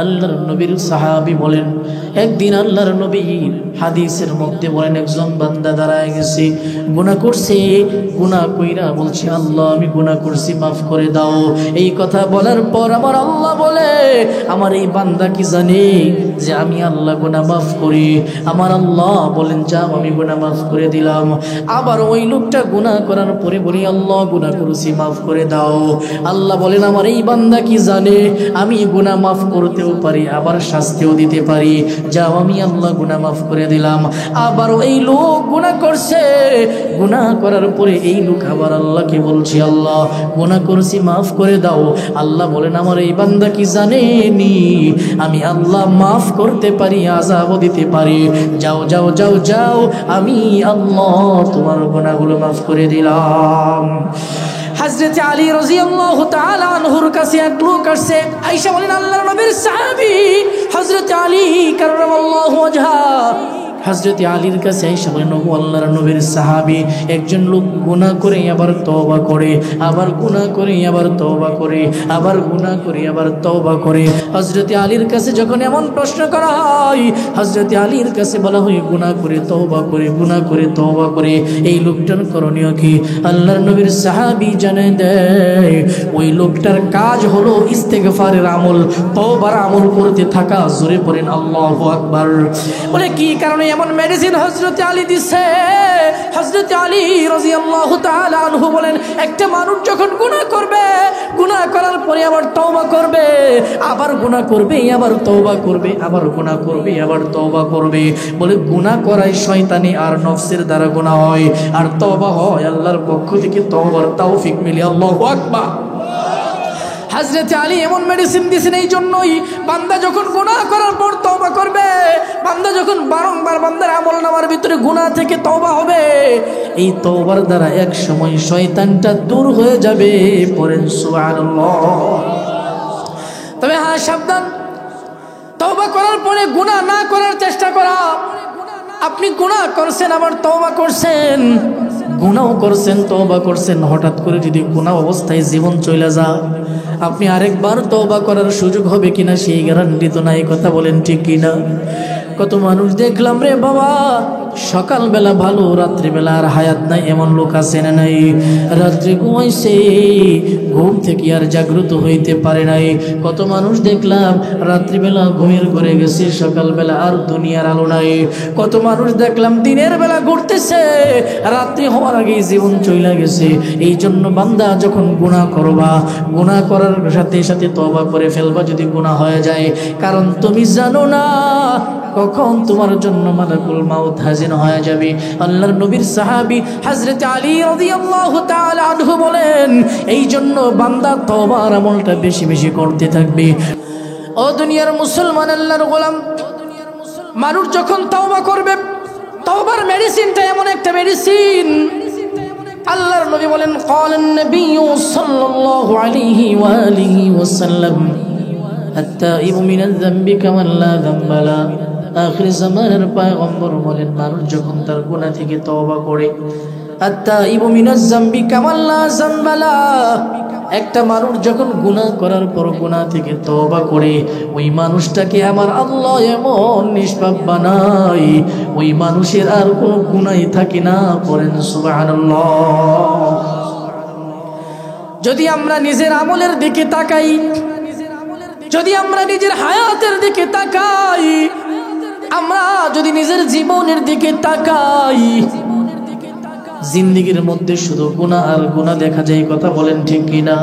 আল্লাহর নবীর সাহাবী বলেন, একদিন আল্লাহর নবী হাদিসের মধ্যে বলেন, একজন বান্দা দাঁড়ায় গেছে, গুনাহ করছে, গুনাহ কইরা বলছে, আল্লাহ আমি গুনাহ করছি, মাফ করে দাও। এই কথা বলার পর আমার আল্লাহ বলে, আমার এই বান্দা কি জানে যে আমি আল্লাহ গুনাহ মাফ করি? আমার আল্লাহ বলেন, যাও আমি গুনাহ মাফ করে দিলাম। আবার ওই লোকটা গুনাহ করার পরে বলি, আল্লাহ গুনাহ করেছি, মাফ করে দাও। আল্লাহ বলেন, আমার এই বান্দা কি জানে আমি গুনাহ মাফ করতেও পারি, আবার শাস্তিও দিতে পারি, যাও আমি আল্লাহ গুনাহ মাফ করে দিলাম। আবার এই লোক গুনাহ করছে, গুনাহ করার পরে এই লোক আবার আল্লাহকে বলছে, আল্লাহ গুনাহ করেছি, মাফ করে দাও। আল্লাহ বলেন, আমার এই বান্দা কি জানেনি আমি আল্লাহ মাফ করতে পারি, আযাবও দিতে পারি, যাও যাও যাও যাও, আমি আল্লাহ তোমার গুনাহগুলো মাফ করে দিলাম। হযরত আলী রাদিয়াল্লাহু তাআলা আনহুর কাছে এক লোক আসছে, আয়েশা বলেন আল্লাহর নবীর সাহাবী হযরত আলী কাররামাল্লাহু ওয়াজহা, হযরত আলীর কাছে আয়েশা বলেন, ও আল্লাহর নবীর সাহাবী, একজন লোক গুনাহ করে আবার তওবা করে, আবার গুনাহ করে আবার তওবা করে, আবার গুনাহ করে আবার তওবা করে। হযরত আলীর কাছে যখন এমন প্রশ্ন করা হয়, হযরত আলীর কাছে বলা হয়, গুনাহ করে তওবা করে, গুনাহ করে তওবা করে, এই লোকটার করণীয় কি? আল্লাহর নবীর সাহাবী জানায় দেয়, ওই লোকটার কাজ হলো ইস্তেগফারের আমল, তওবার আমল করতে থাকা। জোরে পড়েন আল্লাহু আকবার। বলে কি কারণে এমন মেডিসিন হযরত আলী দিছে? হযরত আলী রাদিয়াল্লাহু তাআলা আনহু বলেন, একটা মানুষ যখন গুনাহ করবে, গুনাহ করার পরে আবার তওবা করবে, আবার গুনাহ করবে, আবার তওবা করবে, আবার গুনাহ করবে, আবার তওবা করবে, বলে গুনাহ করাই শয়তানি আর নফসের দ্বারা গুনাহ হয়, আর তওবা হয় আল্লাহর পক্ষ থেকে তওবার তৌফিক মিলে। আল্লাহু আকবার। হযরত আলী এমন মেডিসিন দিয়েছেন, এই জন্যই বান্দা যখন গুনাহ করার পর তওবা করবে, বান্দা যখন বারংবার বান্দার আমলনামার ভিতরে গুনাহ থেকে তওবা হবে, এই তওবার দ্বারা এক সময় শয়তানটা দূর হয়ে যাবে। পড়েন সুবহানাল্লাহ। তবে হ্যাঁ, সাবধান, তওবা করার পরে গুনাহ না করার চেষ্টা করা। আপনি গুনাহ করছেন, আবার তওবা করছেন, গুনাহ করছেন, তওবা করছেন, হঠাৎ করে যদি গুনাহ অবস্থায় জীবন চলে যায়, আপনি আরেকবার তওবা করার সুযোগ হবে কিনা সেই গ্যারান্টি তো নাই। কথা বলেন ঠিক কিনা? কত মানুষ দেখলাম রে বাবা, সকালবেলা ভালো, রাত্রিবেলা আর হায়াত নাই, এমন লোক আছে না নাই? রাত্রে ঘুমাইছে, ঘুম থেকে আর জাগ্রত হইতে পারে নাই। কত মানুষ দেখলাম রাত্রিবেলা ঘুমের ঘরে গেছে, সকালবেলা আর দুনিয়ার আলো নাই। কত মানুষ দেখলাম দিনের বেলা ঘুরতেছে, রাত্রি হওয়ার আগেই জীবন চলে গেছে। এই জন্য বান্দা যখন গুনাহ করবা, গুনাহ করার সাথে সাথে তওবা করে ফেলবা যদি গুনাহ হয়ে যায়, কারণ তুমি জানো না কখন তোমার জন্য মালাকুল মাউত হাজির হয়ে যাবে। আল্লাহর নবীর সাহাবী হযরত আলী রাদিয়াল্লাহু তাআলা আনহু বলেন, এই জন্য বান্দা তওবার আমলটা বেশি বেশি করতে থাকবে। ও দুনিয়ার মুসলমান, আল্লাহর গোলাম, মানুষ যখন তওবা করবে, তওবার মেডিসিনটা এমন একটা মেডিসিন, আল্লাহর নবী বলেন, ক্বালান নবী সাল্লাল্লাহু আলাইহি ওয়া আলিহি ওয়াসাল্লাম, আত-তাইবু মিনাল যামবি কামান লা যামবা লা। আখির জামানের পয়গম্বর বলেন, মানুষ যখন তার গুনাহ থেকে তওবা করে, আত-তাইবু মিনাজ যামবি কামান লা যামবা লা, একটা মানুষ যখন গুনাহ করার পর গুনাহ থেকে তওবা করে, ওই মানুষটাকে আমার আল্লাহ এমন নিষ্পাপ বানায়, ওই মানুষের আর কোনো গুনাহই থাকে না। পড়েন সুবহানাল্লাহ। যদি আমরা নিজের আমলের দিকে তাকাই, যদি আমরা নিজের হায়াতের দিকে তাকাই, আমরা যদি নিজের জীবনের দিকে তাকাই, জিন্দেগির মধ্যে শুধু গুনাহ আর গুনাহ দেখা যায়। কথা বলেন ঠিক কিনা?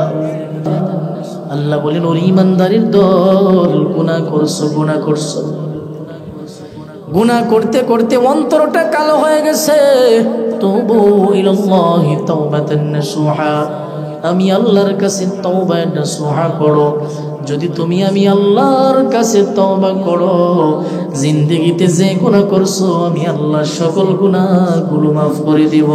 আল্লাহ বলেন, ওর ইমানদারির দল, গুনাহ করছো, গুনাহ করছো, গুনাহ করতে করতে অন্তরটা কালো হয়ে গেছে। তুবু ইলাল্লাহি তাওবাতান নাসুহা, আমি আল্লাহর কাছে তওবা নাসুহা করো। যদি তুমি আমি আল্লাহর কাছে তওবা করো, জিন্দেগিতে যে গুনাহ করছো আমি আল্লাহ সকল গুনাহগুলো মাফ করে দিব।